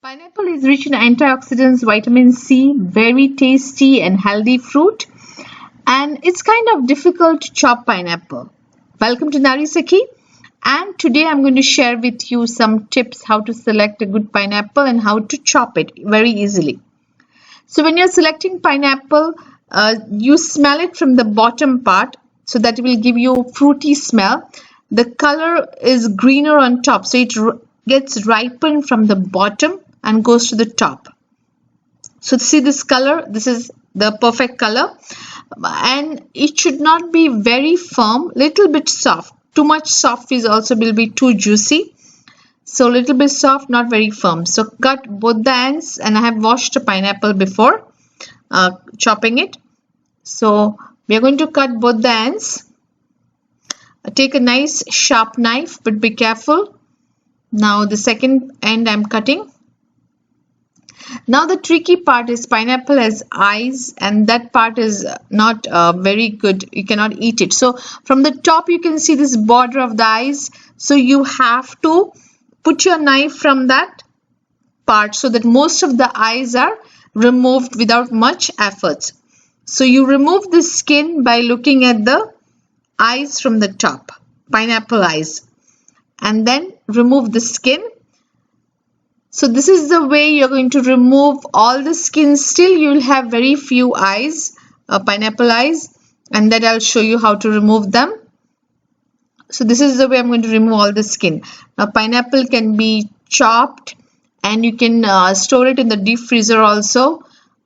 Pineapple is rich in antioxidants, vitamin C, very tasty and healthy fruit, and it's kind of difficult to chop pineapple. Welcome to Narisaki, and today I'm going to share with you some tips how to select a good pineapple and how to chop it very easily. So when you're selecting pineapple, you smell it from the bottom part, so that will give you a fruity smell. The color is greener on top, so it gets ripened from the bottom and goes to the top. So see this color, this is the perfect color, and it should not be very firm, little bit soft. Too much soft is also will be too juicy, so little bit soft, not very firm. So cut both the ends, and I have washed a pineapple before chopping it. So we are going to cut both the ends. Take a nice sharp knife, but be careful. Now the second end I'm cutting. Now the tricky part is pineapple has eyes, and that part is not very good. You cannot eat it. So from the top you can see this border of the eyes. So you have to put your knife from that part so that most of the eyes are removed without much effort. So you remove the skin by looking at the eyes from the top, pineapple eyes, and then remove the skin. So this is the way you're going to remove all the skin. Still you will have very few eyes, pineapple eyes, and that I'll show you how to remove them. So this is the way I'm going to remove all the skin. Now pineapple can be chopped, and you can store it in the deep freezer also,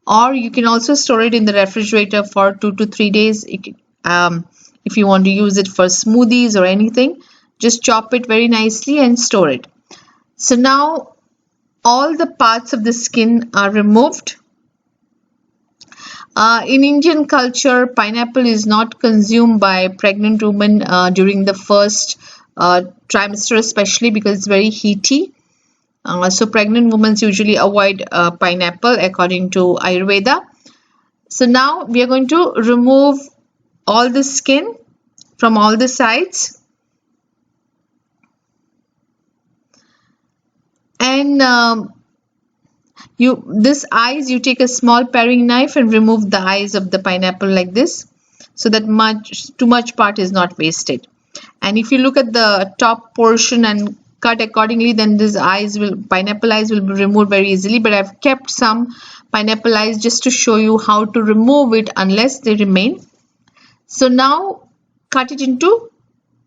or you can also store it in the refrigerator for 2 to 3 days. If you want to use it for smoothies or anything, just chop it very nicely and store it. So now all the parts of the skin are removed. In Indian culture, pineapple is not consumed by pregnant women during the first trimester, especially because it's very heaty. So pregnant women usually avoid pineapple according to Ayurveda. So now we are going to remove all the skin from all the sides. And this eyes, you take a small paring knife and remove the eyes of the pineapple like this, so that too much part is not wasted. And if you look at the top portion and cut accordingly, then pineapple eyes will be removed very easily. But I've kept some pineapple eyes just to show you how to remove it unless they remain. So now cut it into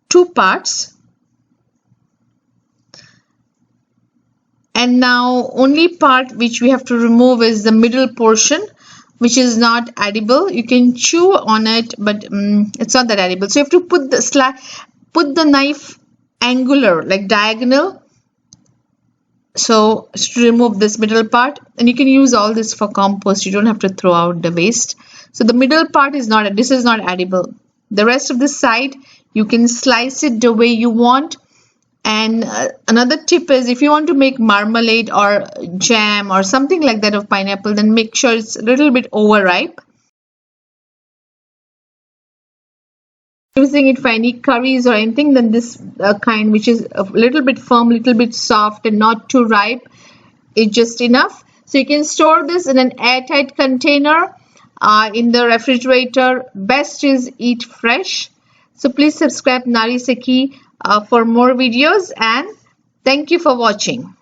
2 parts. And now only part which we have to remove is the middle portion, which is not edible. You can chew on it, but it's not that edible. So you have to put the knife angular, like diagonal, so to remove this middle part. And you can use all this for compost. You don't have to throw out the waste. So the middle part is not edible. The rest of the side you can slice it the way you want. And another tip is, if you want to make marmalade or jam or something like that of pineapple, then make sure it's a little bit overripe. Using it for any curries or anything, then this kind, which is a little bit firm, little bit soft and not too ripe, is just enough. So you can store this in an airtight container in the refrigerator. Best is eat fresh. So please subscribe Narisaki for more videos, and thank you for watching.